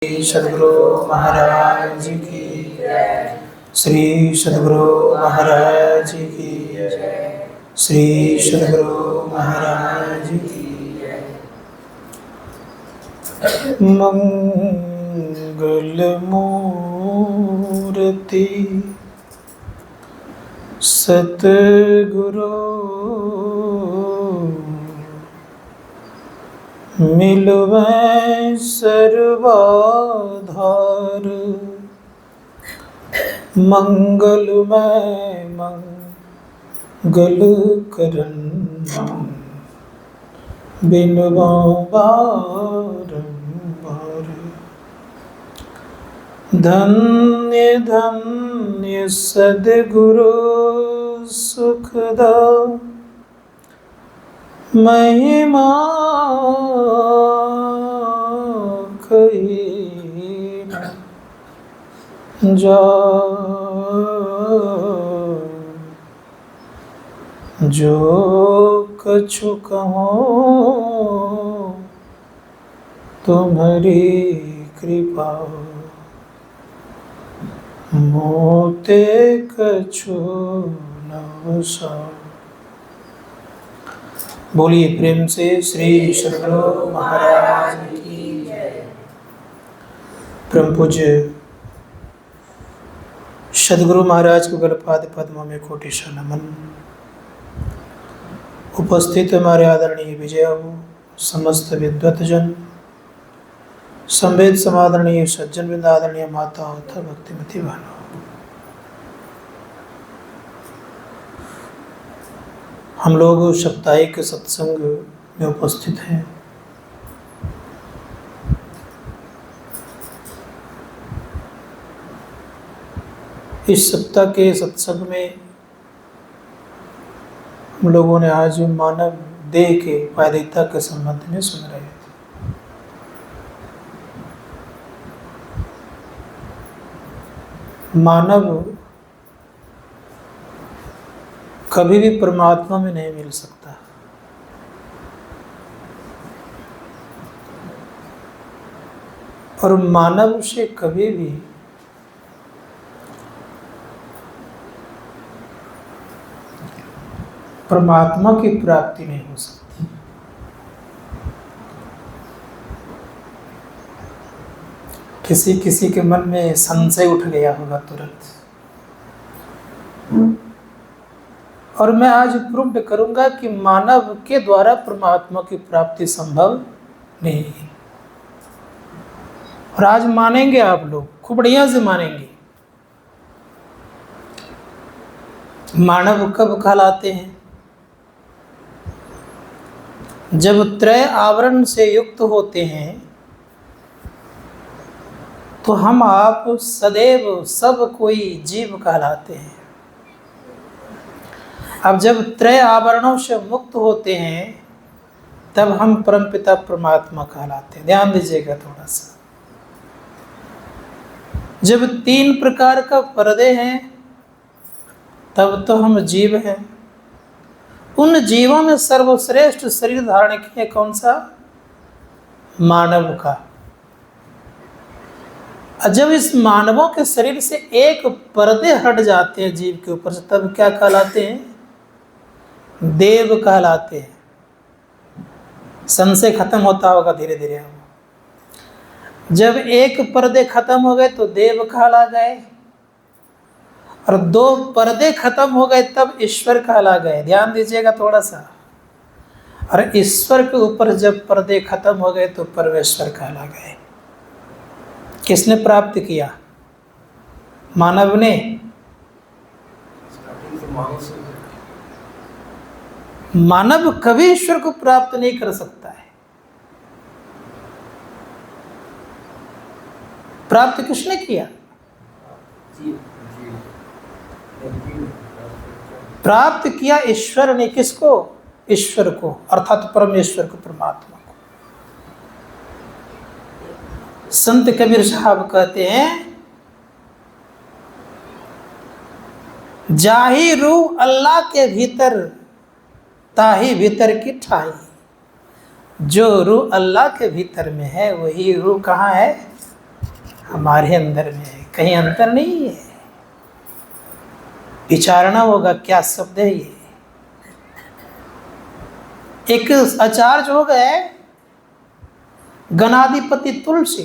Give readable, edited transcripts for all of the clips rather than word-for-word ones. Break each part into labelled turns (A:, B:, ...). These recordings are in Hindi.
A: श्री सद्गुरु महाराज की जय। श्री सद्गुरु महाराज की जय। श्री सद्गुरु महाराज की जय। मंगल मूर्ति सतगुरु मिलवै सर्वाधार। मंगलमय मंगल करन बिनवा बारंबार। धन्य धन्य सद्गुरु सुखदा महिमा कही न जाए। जो कछु कहो तुम्हारी कृपा मोते कछु न बसाओ। बोलिए प्रेम से श्री सद्गुरु महाराज की जय। परम पूज्य सद्गुरु महाराज को गलपाद पद्मों में कोटिशा नमन। उपस्थित हमारे आदरणीय विजय समस्त विद्वत जन, संवेद समादरणीय सज्जन वृंद, आदरणीय माता तथा भक्तिमती बहनों, हम लोग साप्ताहिक सत्संग में उपस्थित हैं। इस सप्ताह के सत्संग में हम लोगों ने आज मानव देह के पारदर्शिता के संबंध में सुन रहे हैं। मानव कभी भी परमात्मा में नहीं मिल सकता। और मानव से कभी भी परमात्मा की प्राप्ति नहीं हो सकती। किसी किसी के मन में संशय उठ गया होगा तुरंत, और मैं आज प्रूव करूंगा कि मानव के द्वारा परमात्मा की प्राप्ति संभव नहीं है। और आज मानेंगे आप लोग, खूब बढ़िया से मानेंगे। मानव कब कहलाते हैं? जब त्रय आवरण से युक्त होते हैं तो हम आप सदैव सब कोई जीव कहलाते हैं। अब जब त्रय आवरणों से मुक्त होते हैं तब हम परमपिता परमात्मा कहलाते हैं। ध्यान दीजिएगा थोड़ा सा। जब तीन प्रकार का पर्दे हैं तब तो हम जीव हैं। उन जीवों में सर्वश्रेष्ठ शरीर धारण किए कौन सा? मानव का। जब इस मानवों के शरीर से एक पर्दे हट जाते हैं जीव के ऊपर से, तब क्या कहलाते हैं? देव कहलाते हैं। संशय खत्म होता होगा धीरे धीरे। जब एक पर्दे खत्म हो गए तो देव कहला गए, और दो पर्दे खत्म हो गए तब ईश्वर कहला गए। ध्यान दीजिएगा थोड़ा सा। और ईश्वर के ऊपर जब पर्दे खत्म हो गए तो परमेश्वर कहला गए। किसने प्राप्त किया? मानव ने। मानव कभी ईश्वर को प्राप्त नहीं कर सकता है। प्राप्त किसने किया? प्राप्त किया ईश्वर ने। किसको? ईश्वर को, अर्थात परमेश्वर को, परमात्मा को। संत कबीर साहब कहते हैं, जाही रूह अल्लाह के भीतर ताही भीतर की ठाई। जो रूह अल्लाह के भीतर में है वही रूह कहाँ है? हमारे अंदर में है, कहीं अंतर नहीं है। विचारना होगा क्या शब्द है ये। एक आचार्य हो गए गणाधिपति तुलसी,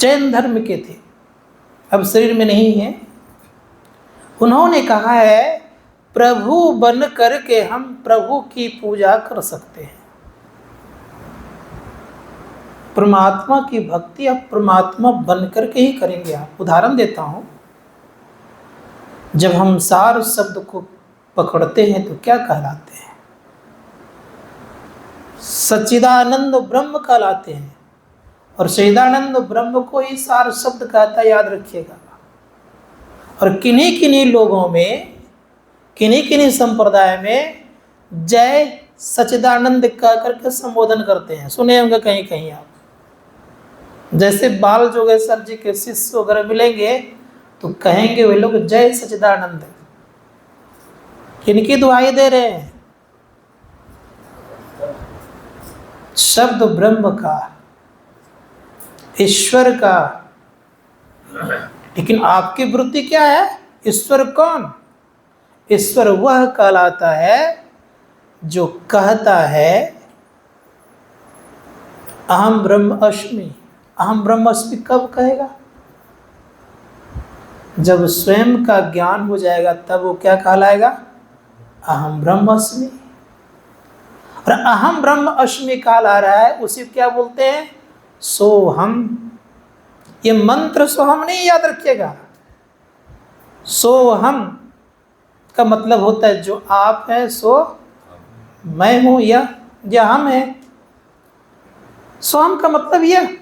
A: जैन धर्म के थे, अब शरीर में नहीं है। उन्होंने कहा है प्रभु बन करके हम प्रभु की पूजा कर सकते हैं। परमात्मा की भक्ति आप परमात्मा बन करके ही करेंगे। आप उदाहरण देता हूं, जब हम सार शब्द को पकड़ते हैं तो क्या कहलाते हैं? सच्चिदानंद ब्रह्म कहलाते हैं। और सच्चिदानंद ब्रह्म को ही सार शब्द कहता है, याद रखिएगा। और किन्हीं किन्हीं लोगों में, किन्हीं किन्हीं संप्रदाय में जय सच्चिदानंद कह करके संबोधन करते हैं, सुने होंगे कहीं कहीं आप। जैसे बाल जोगेश्वर जी के शिष्य वगैरह मिलेंगे तो कहेंगे वे लोग जय सच्चिदानंद। किनकी दुहाई दे रहे हैं? शब्द ब्रह्म का, ईश्वर का। लेकिन आपकी वृत्ति क्या है? ईश्वर कौन? ईश्वर वह कहलाता है जो कहता है अहम ब्रह्म अस्मि। अहम ब्रह्म अस्मि कब कहेगा? जब स्वयं का ज्ञान हो जाएगा तब वो क्या कहलाएगा? अहम ब्रह्म अस्मि। और अहम ब्रह्म अस्मि कहला रहा है, उसी क्या बोलते हैं? सोहम। ये मंत्र सोहम नहीं, याद रखिएगा। सोहम का मतलब होता है जो आप है सो मैं हूं, या हम है। सोहम का मतलब यह।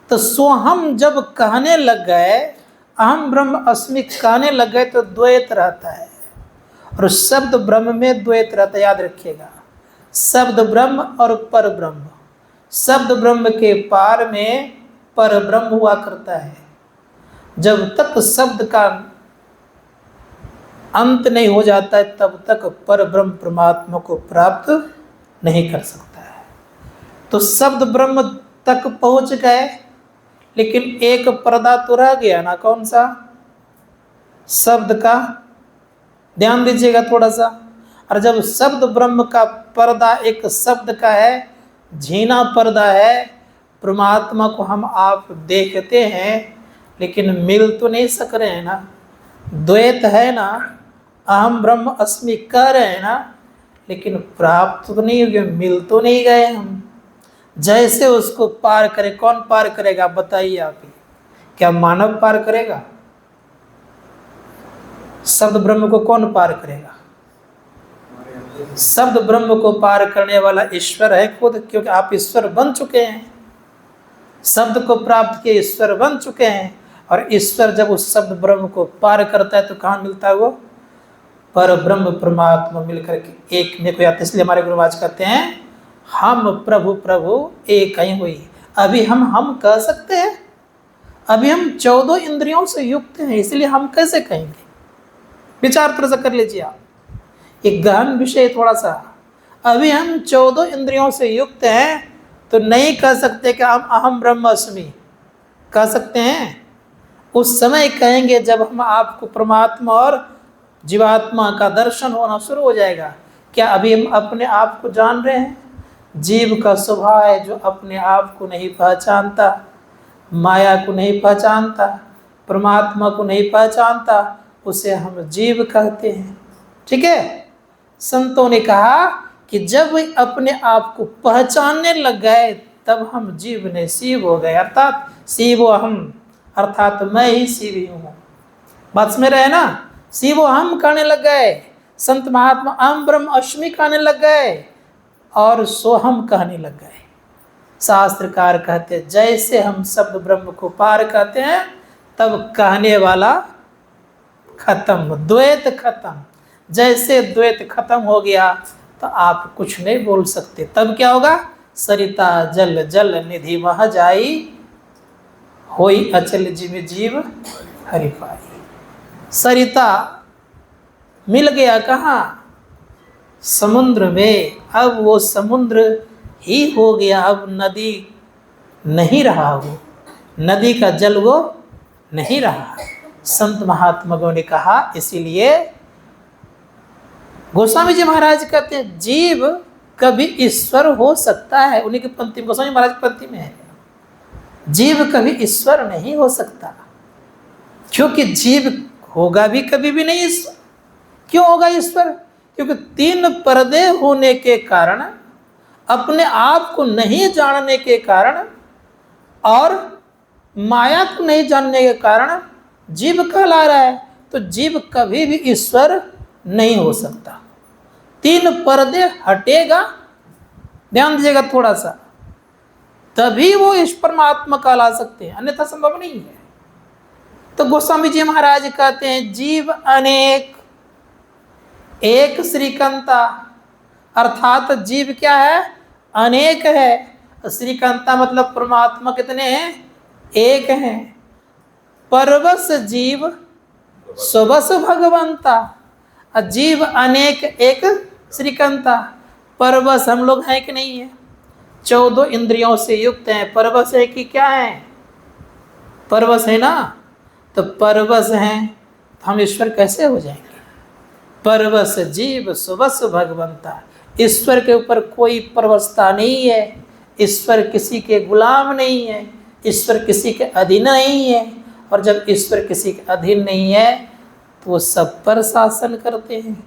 A: तो सोहम जब कहने लग गए, अहम ब्रह्म अस्मि कहने लग गए तो द्वैत रहता है। और शब्द ब्रह्म में द्वैत रहता है, याद रखिएगा। शब्द ब्रह्म और पर ब्रह्म। शब्द ब्रह्म के पार में पर ब्रह्म हुआ करता है। जब तक शब्द का अंत नहीं हो जाता है तब तक पर ब्रह्म परमात्मा को प्राप्त नहीं कर सकता है। तो शब्द ब्रह्म तक पहुंच गए, लेकिन एक पर्दा तो रह गया ना, कौन सा? शब्द का। ध्यान दीजिएगा थोड़ा सा। और जब शब्द ब्रह्म का पर्दा एक शब्द का है, झीना पर्दा है, परमात्मा को हम आप देखते हैं लेकिन मिल तो नहीं सक रहे हैं ना, द्वैत है ना। अहम ब्रह्म अस्मि कह रहे हैं ना, लेकिन प्राप्त तो नहीं हो गए, मिल तो नहीं गए हम। जैसे उसको पार करे, कौन पार करेगा बताइए आप ही? क्या मानव पार करेगा? शब्द ब्रह्म को कौन पार करेगा? शब्द ब्रह्म को पार करने वाला ईश्वर है खुद, क्योंकि आप ईश्वर बन चुके हैं। शब्द को प्राप्त किए ईश्वर बन चुके हैं। और ईश्वर जब उस शब्द ब्रह्म को पार करता है तो कहाँ मिलता है वो? पर ब्रह्म परमात्मा मिलकर के एक में को आते। इसलिए हमारे गुरुवाज कहते हैं हम प्रभु प्रभु एक ही हुई। अभी हम कह सकते हैं? अभी हम 14 इंद्रियों से युक्त हैं, इसलिए हम कैसे कहेंगे? विचार थोड़ा सा कर लीजिए आप, एक गहन विषय थोड़ा सा। अभी हम 14 इंद्रियों से युक्त हैं तो नहीं कह सकते कि हम अहम ब्रह्म अस्मि। कह सकते हैं? उस समय कहेंगे जब हम आपको परमात्मा और जीवात्मा का दर्शन होना शुरू हो जाएगा। क्या अभी हम अपने आप को जान रहे हैं? जीव का स्वभाव है जो अपने आप को नहीं पहचानता, माया को नहीं पहचानता, परमात्मा को नहीं पहचानता, उसे हम जीव कहते हैं। ठीक है? संतों ने कहा कि जब वे अपने आप को पहचानने लग गए तब हम जीव ने शिव हो गए, अर्थात शिव हम, अर्थात मैं ही शिव ही हूँ। बात समझ रहे हैं ना? शिव हम कहने लग गए, संत महात्मा अहम ब्रह्म अस्मि कहने लग गए और सोहम कहने लग गए। शास्त्रकार कहते हैं जैसे हम शब्द ब्रह्म को पार कहते हैं तब कहने वाला खत्म, द्वैत खत्म। जैसे द्वैत खत्म हो गया तो आप कुछ नहीं बोल सकते। तब क्या होगा? सरिता जल जल निधि मह जाई, होई अचल जिम जीव हरि पाई। सरिता मिल गया कहाँ? समुद्र में। अब वो समुद्र ही हो गया, अब नदी नहीं रहा वो। नदी का जल वो नहीं रहा। संत महात्माओं ने कहा, इसीलिए गोस्वामी जी महाराज कहते हैं जीव कभी ईश्वर हो सकता है। उन्हीं की पंक्ति में, गोस्वामी महाराज की पंक्ति में है, जीव कभी ईश्वर नहीं हो सकता, क्योंकि जीव होगा भी कभी भी नहीं ईश्वर। क्यों होगा ईश्वर? क्योंकि 3 पर्दे होने के कारण, अपने आप को नहीं जानने के कारण और माया को नहीं जानने के कारण जीव कहला रहा है। तो जीव कभी भी ईश्वर नहीं हो सकता। 3 पर्दे हटेगा, ध्यान दीजिएगा थोड़ा सा, तभी वो इस परमात्मा कहला सकते हैं, अन्यथा संभव नहीं है। तो गोस्वामी जी महाराज कहते हैं जीव अनेक एक श्रीकंता, अर्थात जीव क्या है? अनेक है। श्रीकंता मतलब परमात्मा कितने हैं? एक हैं। परवश जीव स्वबस भगवंता। जीव अनेक एक श्रीकंता। परवश हम लोग हैं कि नहीं है? 14 इंद्रियों से युक्त हैं। परवश है कि क्या है? परवश है ना। तो परवश हैं तो हम ईश्वर कैसे हो जाएंगे? परवश जीव स्वबस भगवंता। ईश्वर के ऊपर कोई परवशता नहीं है। ईश्वर किसी के गुलाम नहीं है। ईश्वर किसी के अधीन नहीं है। और जब ईश्वर किसी के अधीन नहीं है तो वो सब पर शासन करते हैं,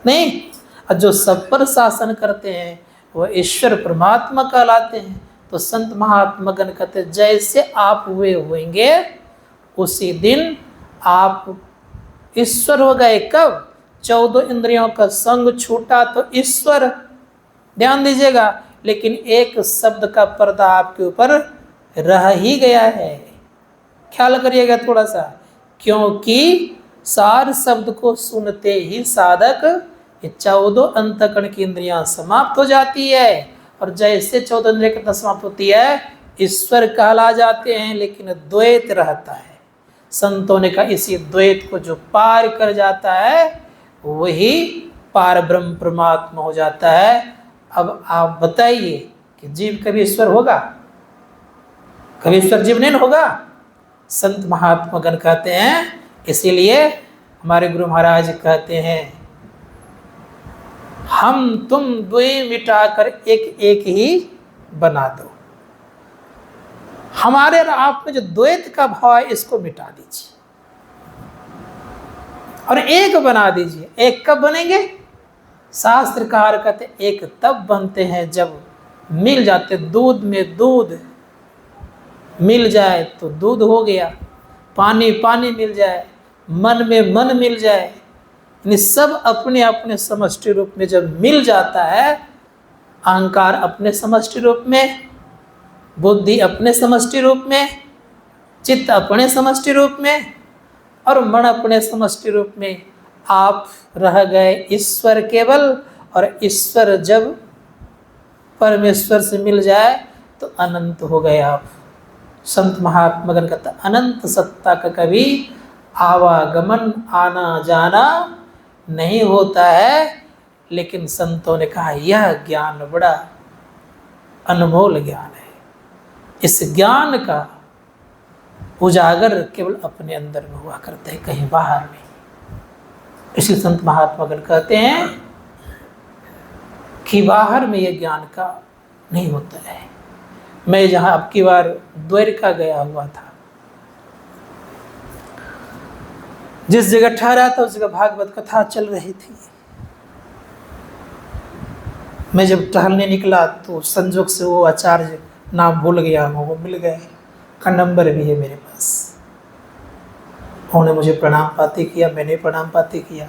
A: नहीं? और जो सब पर शासन करते हैं वो ईश्वर परमात्मा कहलाते हैं। तो संत महात्मा गण कहते हैं जैसे आप हुए होंगे उसी दिन आप ईश्वर हो गए। कब? 14 इंद्रियों का संग छूटा तो ईश्वर। ध्यान दीजिएगा, लेकिन एक शब्द का पर्दा आपके ऊपर रह ही गया है। ख्याल करिएगा थोड़ा सा, क्योंकि सार शब्द को सुनते ही साधक ये 14 अंतःकरण की इंद्रियां समाप्त हो जाती है। और जैसे 14 इंद्रियां कितना समाप्त होती है, ईश्वर कहला जाते हैं, लेकिन द्वैत रहता है। संतों ने कहा इसी द्वैत को जो पार कर जाता है वही पार ब्रह्म परमात्मा हो जाता है। अब आप बताइए कि जीव कभी ईश्वर होगा? कभी ईश्वर जीव नहीं होगा। संत महात्मा गण कहते हैं, इसीलिए हमारे गुरु महाराज कहते हैं हम तुम द्वय मिटाकर एक एक ही बना दो। हमारे और आप में जो द्वैत का भाव है इसको मिटा दीजिए और एक बना दीजिए। एक कब बनेंगे? शास्त्रकार कहते एक तब बनते हैं जब मिल जाते, दूध में दूध मिल जाए तो दूध हो गया, पानी पानी मिल जाए, मन में मन मिल जाए, यानी सब अपने अपने समष्टि रूप में जब मिल जाता है, अहंकार अपने समष्टि रूप में, बुद्धि अपने समष्टि रूप में, चित्त अपने समष्टि रूप में और मन अपने समष्टि रूप में, आप रह गए ईश्वर केवल। और ईश्वर जब परमेश्वर से मिल जाए तो अनंत हो गए आप। संत महात्मा गण कहता अनंत सत्ता का कभी आवागमन आना जाना नहीं होता है। लेकिन संतों ने कहा यह ज्ञान बड़ा अनमोल ज्ञान है। इस ज्ञान का उजागर केवल अपने अंदर में हुआ करते हैं, कहीं बाहर नहीं। इसलिए संत महात्मा गण कहते हैं कि बाहर में यह ज्ञान का नहीं होता है। मैं जहाँ अब की बार द्वारिका गया हुआ था, जिस जगह ठहरा था उस जगह भागवत कथा चल रही थी। मैं जब टहलने निकला तो संजोग से वो आचार्य, नाम भूल गया हूँ, वो मिल गए, का नंबर भी है मेरे पास। उन्होंने मुझे प्रणाम पाती किया, मैंने प्रणाम पाती किया।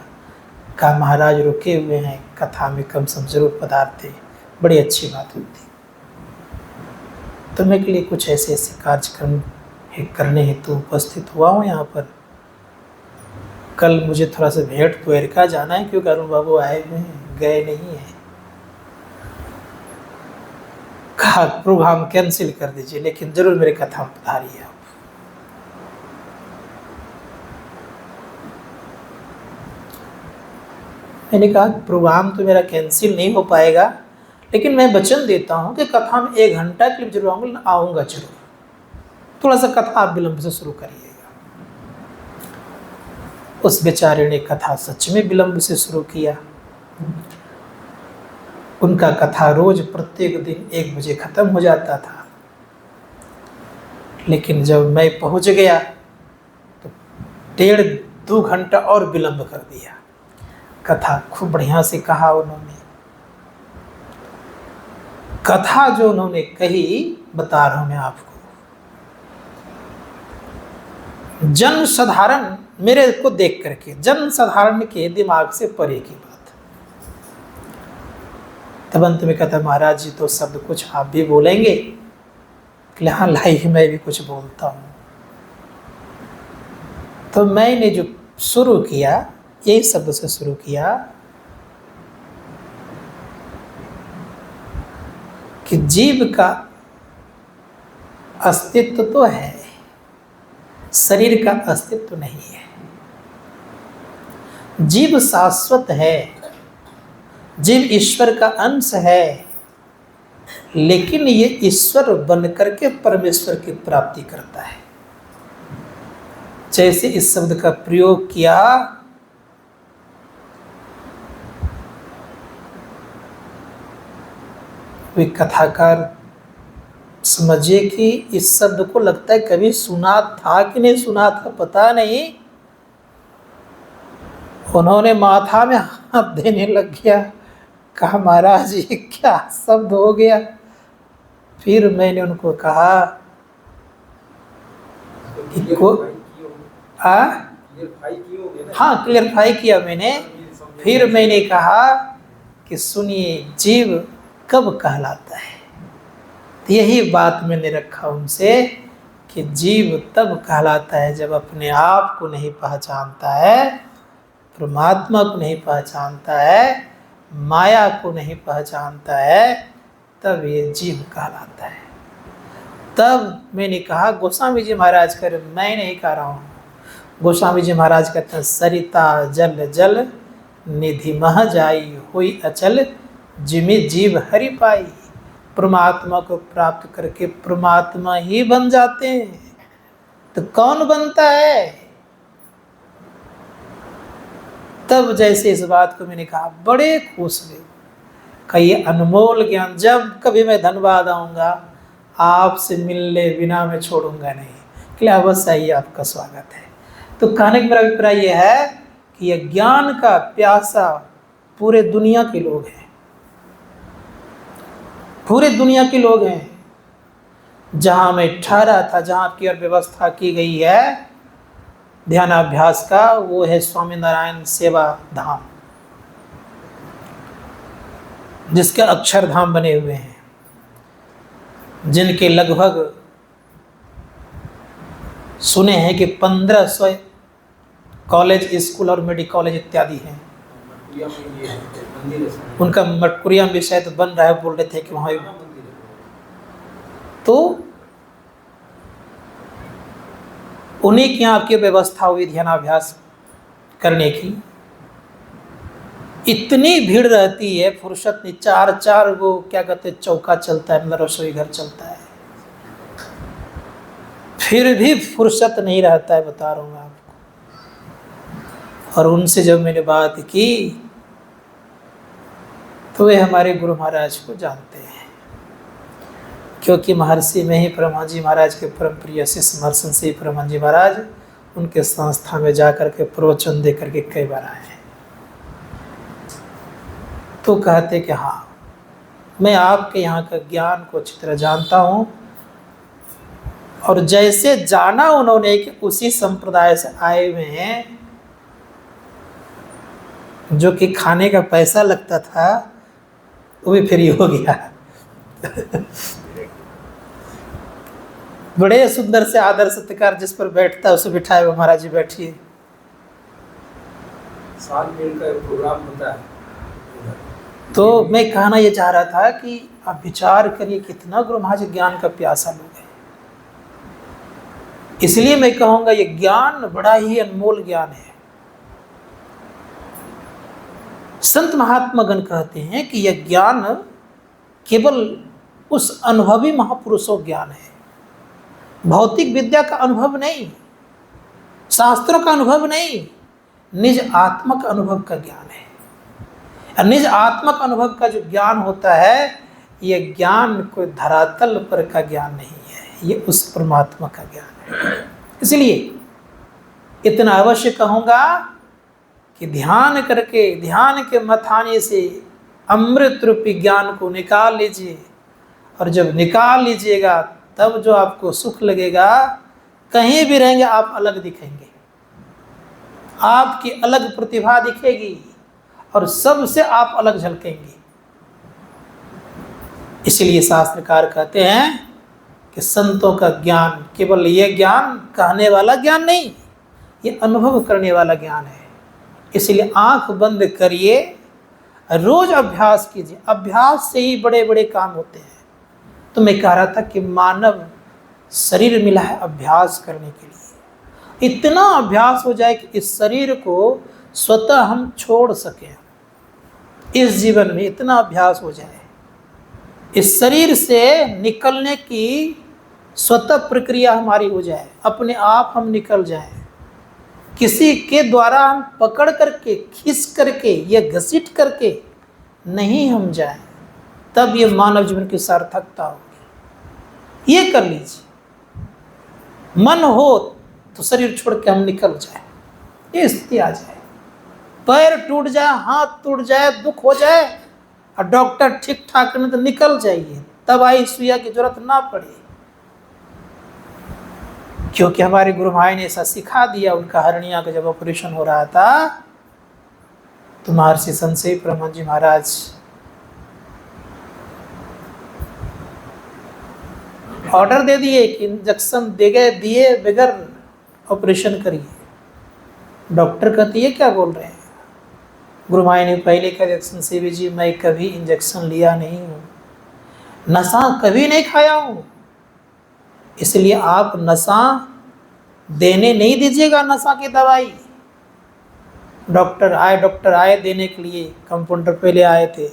A: कहा महाराज रुके हुए हैं, कथा में कम सम जरूर पधारते, बड़ी अच्छी बात होती। तो मैं के लिए कुछ ऐसे ऐसे कार्यक्रम करने हेतु उपस्थित हुआ हूँ यहाँ पर। कल मुझे थोड़ा सा भेंट द्वारिका जाना है, क्योंकि अरुण बाबू आए हुए हैं, गए नहीं हैं। कहा प्रोग्राम कैंसिल कर दीजिए, लेकिन जरूर मेरे कथा में पधारिए आप। मैंने कहा प्रोग्राम तो मेरा कैंसिल नहीं हो पाएगा, लेकिन मैं वचन देता हूँ कि कथा में 1 घंटा के लिए जरूर आऊँगा जरूर। थोड़ा सा कथा आप विलंब से शुरू करिएगा। उस बेचारे ने कथा सच में विलंब से शुरू किया। उनका कथा रोज प्रत्येक दिन 1 बजे खत्म हो जाता था, लेकिन जब मैं पहुंच गया तो 1.5-2 घंटा और विलंब कर दिया। कथा खूब बढ़िया से कहा उन्होंने। कथा जो उन्होंने कही बता रहा हूं मैं आपको, जन साधारण मेरे को देख करके जन साधारण के दिमाग से परे की बात। तब अंत में कहता, महाराज जी तो शब्द कुछ आप भी बोलेंगे? हाँ लाई मैं भी कुछ बोलता हूँ। तो मैंने जो शुरू किया यही शब्द से शुरू किया कि जीव का अस्तित्व तो है, शरीर का अस्तित्व नहीं है। जीव शाश्वत है, जीव ईश्वर का अंश है, लेकिन ये ईश्वर बनकर के परमेश्वर की प्राप्ति करता है। जैसे इस शब्द का प्रयोग किया, वे कथाकार समझिए कि इस शब्द को लगता है कभी सुना था कि नहीं सुना था पता नहीं। उन्होंने माथा में हाथ देने लग गया, कहा महाराज ये क्या शब्द हो गया। फिर मैंने उनको कहा कि हाँ क्लियरफाई किया मैंने। फिर मैंने कहा कि सुनिए, जीव कब कहलाता है? तो यही बात मैंने रखा उनसे कि जीव तब कहलाता है जब अपने आप को नहीं पहचानता है, परमात्मा को नहीं पहचानता है, माया को नहीं पहचानता है, तब ये जीव कहलाता है। तब मैंने कहा गोस्वामी जी महाराज कर, मैं नहीं कह रहा हूँ, गोस्वामी जी महाराज कहते हैं, सरिता जल जल निधि मह जाई हुई अचल, जिमे जीव हरि पाई। परमात्मा को प्राप्त करके परमात्मा ही बन जाते हैं। तो कौन बनता है? तब जैसे इस बात को मैंने कहा, बड़े खुश हुए। कहिए अनमोल ज्ञान, जब कभी मैं धनबाद आऊँगा आपसे मिलने बिना मैं छोड़ूंगा नहीं। कि अवश्य आइए, आपका स्वागत है। तो कहने का मेरा अभिप्राय यह है कि यह ज्ञान का प्यासा पूरे दुनिया के लोग हैं, पूरे दुनिया के लोग हैं। जहाँ मैं ठहरा था, जहाँ की और व्यवस्था की गई है ध्यानाभ्यास का, वो है स्वामी नारायण सेवा धाम, जिसके अक्षरधाम बने हुए हैं, जिनके लगभग सुने हैं कि 1500 कॉलेज, स्कूल और मेडिकल कॉलेज इत्यादि हैं। उनका मटकुरिया भी शायद बन रहा है, बोल रहे थे कि वहाँ। तो उन्हीं की यहाँ आपकी व्यवस्था हुई ध्यानाभ्यास करने की। इतनी भीड़ रहती है, फुर्सत नहीं। 4 वो क्या कहते चौका चलता है, मतलब रसोई घर चलता है, फिर भी फुर्सत नहीं रहता है, बता रहा हूँ आपको। और उनसे जब मैंने बात की तो वे हमारे गुरु महाराज को जानते हैं, क्योंकि महर्षि में ही परमानंद जी महाराज के परम प्रिय शिष्य महर्षि से परमानंद जी महाराज उनके संस्था में जाकर के प्रवचन दे करके कई बार आए हैं। तो कहते कि हाँ, मैं आपके यहाँ का ज्ञान को अच्छी तरह जानता हूँ। और जैसे जाना उन्होंने कि उसी संप्रदाय से आए हुए हैं, जो कि खाने का पैसा लगता था वो भी फ्री हो गया। बड़े सुंदर से आदर सत्कार जिस पर बैठता है उसे बिठाए हुए, महाराज जी बैठिए।
B: साल में का प्रोग्राम होता है।
A: तो मैं कहना ये चाह रहा था कि आप विचार करिए कितना गुरु महाराज ज्ञान का प्यासा लोग हैं। इसलिए मैं कहूँगा ये ज्ञान बड़ा ही अनमोल ज्ञान है। संत महात्मा गण कहते हैं कि यह ज्ञान केवल उस अनुभवी महापुरुषों ज्ञान है भौतिक विद्या का अनुभव नहीं, शास्त्रों का अनुभव नहीं, निज आत्मक अनुभव का ज्ञान है। निज आत्मक अनुभव का जो ज्ञान होता है, यह ज्ञान कोई धरातल पर का ज्ञान नहीं है, ये उस परमात्मा का ज्ञान है। इसलिए इतना अवश्य कहूँगा कि ध्यान करके, ध्यान के मथाने से अमृत रूपी ज्ञान को निकाल लीजिए, और जब निकाल लीजिएगा तब जो आपको सुख लगेगा, कहीं भी रहेंगे आप अलग दिखेंगे, आपकी अलग प्रतिभा दिखेगी और सबसे आप अलग झलकेंगे। इसलिए शास्त्रकार कहते हैं कि संतों का ज्ञान केवल ये ज्ञान कहने वाला ज्ञान नहीं, ये अनुभव करने वाला ज्ञान है। इसलिए आंख बंद करिए, रोज अभ्यास कीजिए, अभ्यास से ही बड़े बड़े काम होते हैं। तो मैं कह रहा था कि मानव शरीर मिला है अभ्यास करने के लिए, इतना अभ्यास हो जाए कि इस शरीर को स्वतः हम छोड़ सकें। इस जीवन में इतना अभ्यास हो जाए, इस शरीर से निकलने की स्वतः प्रक्रिया हमारी हो जाए, अपने आप हम निकल जाएं, किसी के द्वारा हम पकड़ करके, खींच करके या घसीट करके नहीं हम जाएं, तब ये मानव जीवन की सार्थकता होगी। ये कर लीजिए, मन हो तो शरीर छोड़ के हम निकल जाए, ये स्थिति आ जाए। पैर टूट जाए, हाथ टूट जाए, दुख हो जाए और डॉक्टर ठीक ठाक नहीं तो निकल जाइए, दवाई सुइया की जरूरत ना पड़े, क्योंकि हमारे गुरु भाई ने ऐसा सिखा दिया। उनका हरनिया का जब ऑपरेशन हो रहा था तो महर्षि संशय प्रमन जी महाराज ऑर्डर दे दिए कि इंजेक्शन दिए बगैर ऑपरेशन करिए। डॉक्टर कहती है क्या बोल रहे हैं? गुरु भाई ने पहले कहा, संशय जी मैं कभी इंजेक्शन लिया नहीं हूँ, नशा कभी नहीं खाया हूँ, इसलिए आप नशा देने नहीं दीजिएगा, नशा की दवाई। डॉक्टर आए देने के लिए, कंपाउंडर पहले आए थे,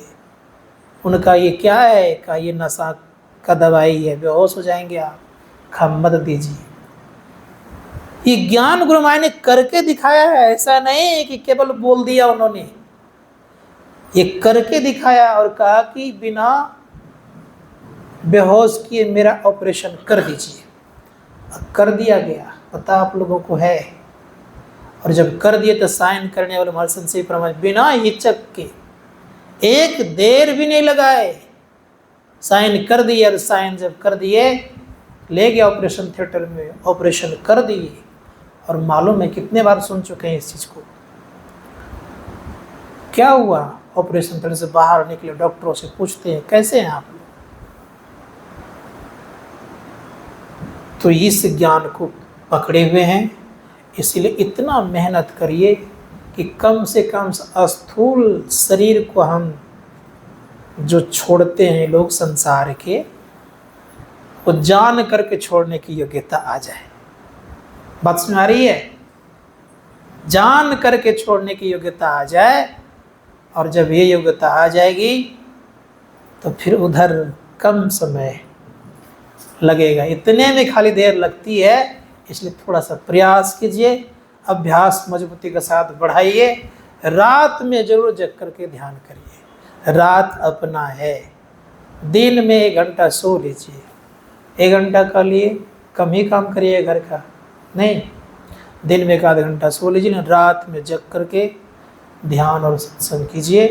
A: उनका ये क्या है? का ये नशा का दवाई है, बेहोश हो जाएंगे आप, मत दीजिए। ये ज्ञान गुरु माई ने करके दिखाया है, ऐसा नहीं कि केवल बोल दिया उन्होंने, ये करके दिखाया और कहा कि बिना बेहोश किए मेरा ऑपरेशन कर दीजिए। कर दिया गया, पता आप लोगों को है। और जब कर दिए तो साइन करने वाले महर्षि संशय प्रमन बिना हिचक के, एक देर भी नहीं लगाए, साइन कर दिए। और साइन जब कर दिए, ले गया ऑपरेशन थिएटर में, ऑपरेशन कर दिए। और मालूम है कितने बार सुन चुके हैं इस चीज़ को। क्या हुआ? ऑपरेशन थिएटर से बाहर निकले, डॉक्टरों से पूछते हैं कैसे हैं आप लोग? तो इस ज्ञान को पकड़े हुए हैं, इसलिए इतना मेहनत करिए कि कम से कम स्थूल शरीर को हम जो छोड़ते हैं लोग संसार के, वो जान करके छोड़ने की योग्यता आ जाए। बात सुन आ रही है? जान करके छोड़ने की योग्यता आ जाए, और जब ये योग्यता आ जाएगी तो फिर उधर कम समय लगेगा, इतने में खाली देर लगती है। इसलिए थोड़ा सा प्रयास कीजिए, अभ्यास मजबूती के साथ बढ़ाइए। रात में जरूर जग करके ध्यान करिए, रात अपना है। दिन में 1 घंटा सो लीजिए, 1 घंटा का लिए कम ही काम करिए घर का, नहीं, दिन में 1 आध घंटा सो लीजिए ना, रात में जग करके ध्यान और सत्संग कीजिए।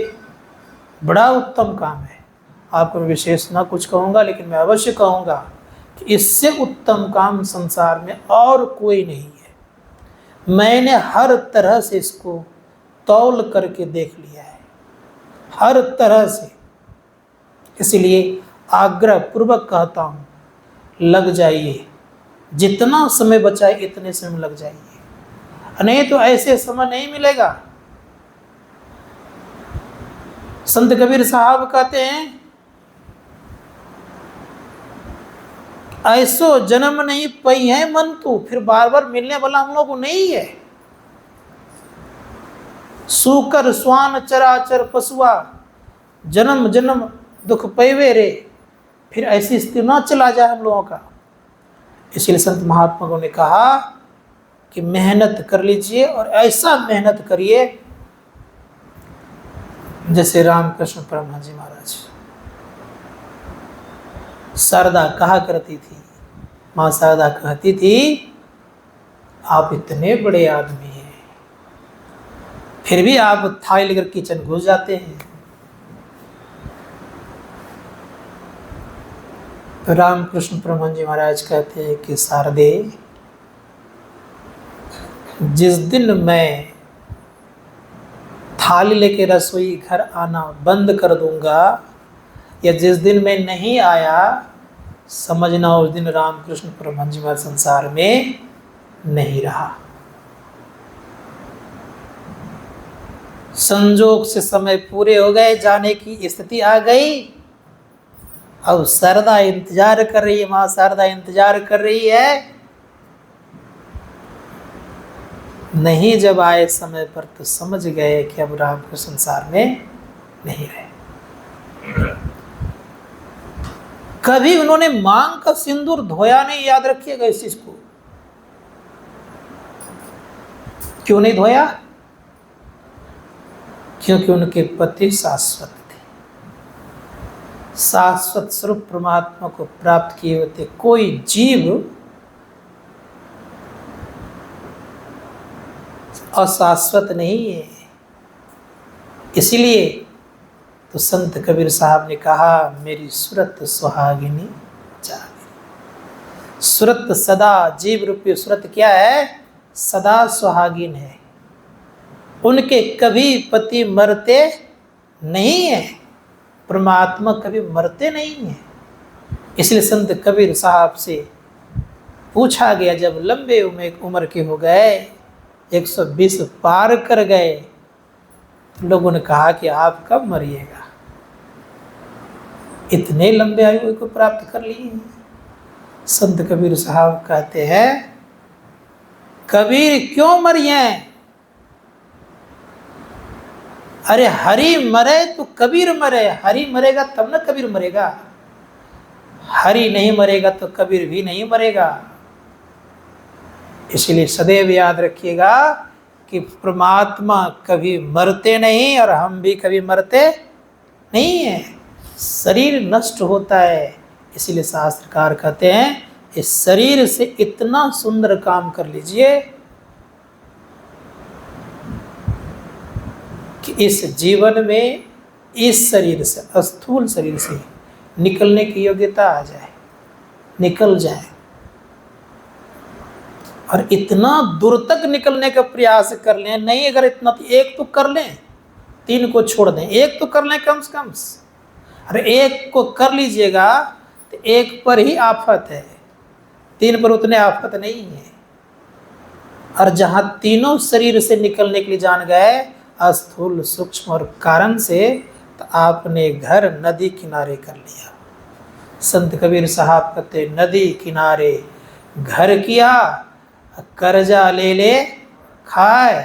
A: बड़ा उत्तम काम है। आपको मैं विशेष ना कुछ कहूँगा, लेकिन मैं अवश्य कहूँगा कि इससे उत्तम काम संसार में और कोई नहीं है। मैंने हर तरह से इसको तौल करके देख लिया है, हर तरह से। इसलिए आग्रह पूर्वक कहता हूँ, लग जाइए, जितना समय बचाए इतने समय लग जाइए, नहीं तो ऐसे समय नहीं मिलेगा। संत कबीर साहब कहते हैं, ऐसो जन्म नहीं पई है मन तू, फिर बार बार मिलने वाला हम लोग को नहीं है। सूकर स्वान चराचर पशुआ, जन्म जन्म दुख पैवे रे, फिर ऐसी स्थिति ना चला जाए हम लोगों का। इसलिए संत महात्माओं ने कहा कि मेहनत कर लीजिए और ऐसा मेहनत करिए जैसे रामकृष्ण परमहंस जी महाराज। शारदा कहा करती थी, माँ शारदा कहती थी, आप इतने बड़े आदमी हैं फिर भी आप थाली लेकर किचन घुस जाते हैं। तो रामकृष्ण परमहंस जी महाराज कहते हैं कि शारदे, जिस दिन मैं थाली लेके रसोई घर आना बंद कर दूंगा या जिस दिन मैं नहीं आया, समझना उस दिन रामकृष्ण परमहंस जी महाराज संसार में नहीं रहा। संजोग से समय पूरे हो गए, जाने की स्थिति आ गई। अब शारदा इंतजार कर रही है, माँ शारदा इंतजार कर रही है। नहीं जब आए समय पर तो समझ गए कि अब राम को संसार में नहीं रहे। कभी उन्होंने मांग का सिंदूर धोया नहीं, याद रखिएगा इस चीज को। क्यों नहीं धोया? क्योंकि उनके पति शाश्वत थे, शाश्वत स्वरूप परमात्मा को प्राप्त किए हुए थे। कोई जीव अशाश्वत नहीं है। इसीलिए तो संत कबीर साहब ने कहा, मेरी सूरत सुहागिनी जागिनी। सूरत सदा, जीव रूपी सूरत क्या है? सदा सुहागिन है। उनके कभी पति मरते नहीं है, परमात्मा कभी मरते नहीं है। इसलिए संत कबीर साहब से पूछा गया, जब लंबे उम्र के हो गए, 120 पार कर गए, तो लोगों ने कहा कि आप कब मरिएगा? इतने लंबे आयु को प्राप्त कर लिए। संत कबीर साहब कहते हैं, कबीर क्यों मरिए? अरे हरि मरे तो कबीर मरे, हरि मरेगा तब ना कबीर मरेगा। हरि नहीं मरेगा तो कबीर भी नहीं मरेगा। इसलिए सदैव याद रखिएगा कि परमात्मा कभी मरते नहीं और हम भी कभी मरते नहीं हैं। शरीर नष्ट होता है, इसलिए शास्त्रकार कहते हैं इस शरीर से इतना सुंदर काम कर लीजिए कि इस जीवन में इस शरीर से, स्थूल शरीर से निकलने की योग्यता आ जाए, निकल जाए। और इतना दूर तक निकलने का प्रयास कर लें। नहीं, अगर इतना एक तो कर लें, 3 को छोड़ दें, एक तो कर लें कम से कम। अरे एक को कर लीजिएगा तो एक पर ही आफत है, 3 पर उतने आफत नहीं है। और जहाँ तीनों शरीर से निकलने के लिए जान गए, स्थूल, सूक्ष्म और कारण से, तो आपने घर नदी किनारे कर लिया। संत कबीर साहब कहते, नदी किनारे घर किया, कर्जा ले ले खाए,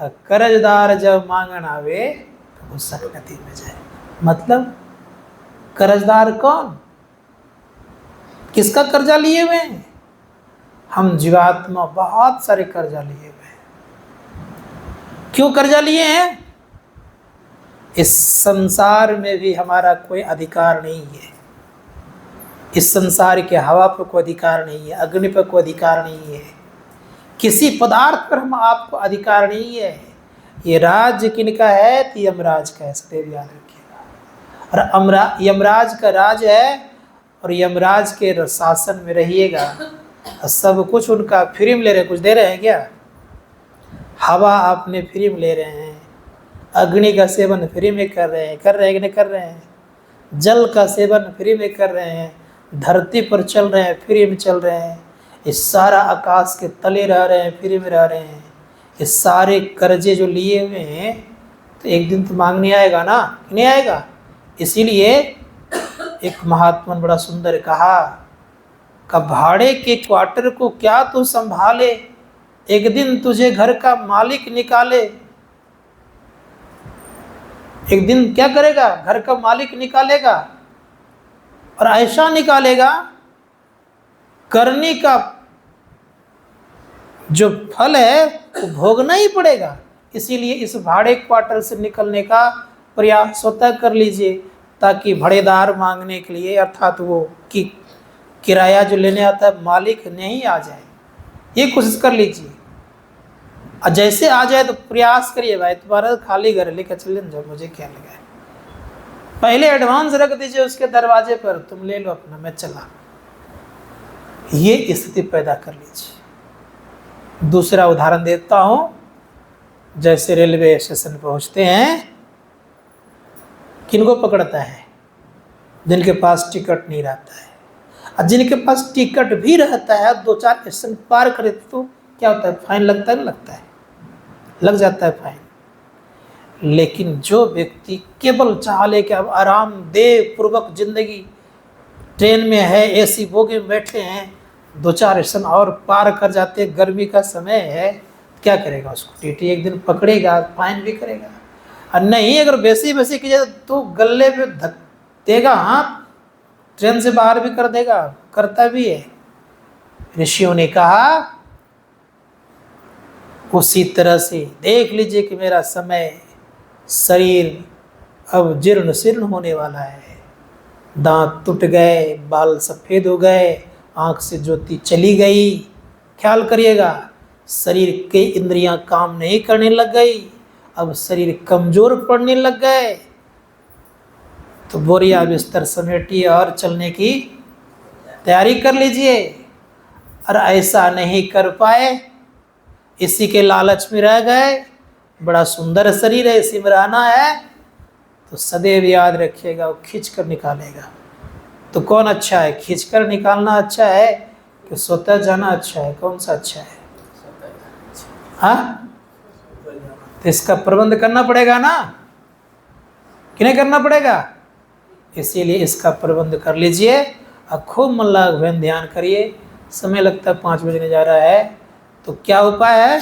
A: कर्जदार जब मांगन आवे तो गुस्सा नदी में जाए। मतलब कर्जदार कौन? किसका कर्जा लिए हुए हैं? हम जीवात्मा बहुत सारे कर्जा लिए हुए हैं। क्यों कर्जा लिए हैं? इस संसार में भी हमारा कोई अधिकार नहीं है। इस संसार के हवा पर कोई अधिकार नहीं है, अग्नि पर कोई अधिकार नहीं है, किसी पदार्थ पर हम आपको अधिकार नहीं है। ये राज्य किनका है? तो यमराज का है, सदैव याद रखिएगा। और यमराज का राज है और यमराज के शासन में रहिएगा। सब कुछ उनका फ्री में ले रहे हैं। कुछ दे रहे हैं क्या? हवा आपने फ्री में ले रहे हैं, अग्नि का सेवन फ्री में कर रहे हैं कि नहीं कर रहे हैं? जल का सेवन फ्री में कर रहे हैं, धरती पर चल रहे हैं, फ्री में चल रहे हैं। इस सारा आकाश के तले रह रहे हैं, फ्री में रह रहे हैं। ये सारे कर्जे जो लिए हुए हैं, तो एक दिन तो मांगने आएगा ना, नहीं आएगा? इसीलिए एक महात्मा ने बड़ा सुंदर कहा, का भाड़े के क्वार्टर को क्या तू संभाले, एक दिन तुझे घर का मालिक निकाले। एक दिन क्या करेगा? घर का मालिक निकालेगा। और ऐसा निकालेगा, करने का जो फल है वो भोगना ही पड़ेगा। इसीलिए इस भाड़े क्वार्टर से निकलने का प्रयास स्वतः कर लीजिए, ताकि भाड़ेदार मांगने के लिए अर्थात वो कि किराया जो लेने आता है मालिक नहीं आ जाए, ये कोशिश कर लीजिए। और जैसे आ जाए तो प्रयास करिए, भाई तुम्हारा खाली घर लेकर चले जाओ, मुझे क्या लगा है, पहले एडवांस रख दीजिए उसके दरवाजे पर, तुम ले लो अपना, मैं चला। ये स्थिति पैदा कर लीजिए। दूसरा उदाहरण देता हूं, जैसे रेलवे स्टेशन पहुंचते हैं, किनको पकड़ता है? जिनके पास टिकट नहीं रहता है। और जिनके पास टिकट भी रहता है 2-4 स्टेशन पार करे तो क्या होता है? फाइन लगता है ना, लगता है, लग जाता है फाइन। लेकिन जो व्यक्ति केवल चाह ले कि अब आरामदेह पूर्वक जिंदगी, ट्रेन में है, एसी बोगी में बैठे हैं, 2-4 स्टेशन और पार कर जाते, गर्मी का समय है, क्या करेगा? उसको टीटी एक दिन पकड़ेगा, फाइन भी करेगा। और नहीं, अगर वैसी कीजिए तो गले पे धक देगा, हाथ ट्रेन से बाहर भी कर देगा, करता भी है। ऋषियों ने कहा उसी तरह से देख लीजिए कि मेरा समय, शरीर अब जीर्ण शीर्ण होने वाला है, दांत टूट गए, बाल सफ़ेद हो गए, आँख से ज्योति चली गई, ख्याल करिएगा। शरीर के इंद्रियां काम नहीं करने लग गई, अब शरीर कमज़ोर पड़ने लग गए, तो बोरिया बिस्तर समेटिए और चलने की तैयारी कर लीजिए। और ऐसा नहीं कर पाए, इसी के लालच में रह गए, बड़ा सुंदर शरीर है, सिमराना है, तो सदैव याद रखिएगा वो खींच कर निकालेगा। तो कौन अच्छा है? खींच कर निकालना अच्छा है कि स्वतः जाना अच्छा है? कौन सा अच्छा है? हाँ, तो इसका प्रबंध करना पड़ेगा ना, कि नहीं करना पड़ेगा? इसीलिए इसका प्रबंध कर लीजिए और खूब मन लगा ध्यान करिए। समय लगता है 5 बजने जा रहा है, तो क्या उपाय है?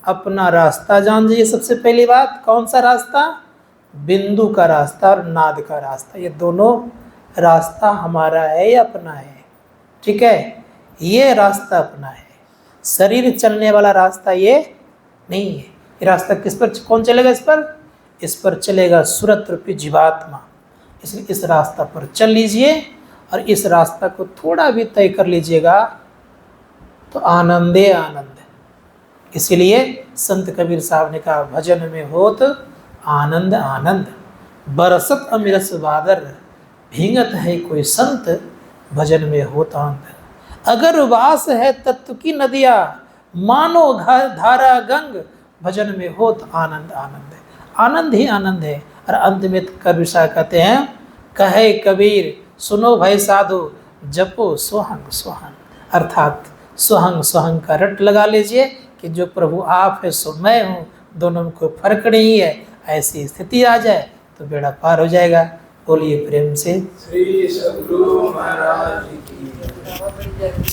A: अपना रास्ता जान लीजिए। सबसे पहली बात, कौन सा रास्ता? बिंदु का रास्ता और नाद का रास्ता, ये दोनों रास्ता हमारा है या अपना है? ठीक है, ये रास्ता अपना है, शरीर चलने वाला रास्ता ये नहीं है। ये रास्ता किस पर, कौन चलेगा इस पर चलेगा सुरत रूपी जीवात्मा। इसलिए इस रास्ता पर चल लीजिए और इस रास्ता को थोड़ा भी तय कर लीजिएगा तो आनंदे आनंद। इसीलिए संत कबीर साहब ने कहा, भजन में होत आनंद आनंद, बरसत अमिरस बादर, भींगत है कोई संत, भजन में होत आनंद। अगर वास है तत्व की नदिया, मानो धारा गंग, भजन में होत आनंद आनंद। आनंद ही आनंद है। और अंत में कबीर साहब कहते हैं, कहे कबीर सुनो भाई साधु, जपो सोहंग सोहंग, अर्थात सोहंग सोहंग का रट लगा लीजिए कि जो प्रभु आप है सो मैं हूँ, दोनों में कोई फर्क नहीं है। ऐसी स्थिति आ जाए तो बेड़ा पार हो जाएगा। बोलिए प्रेम से
B: श्री सद्गुरु महाराज की।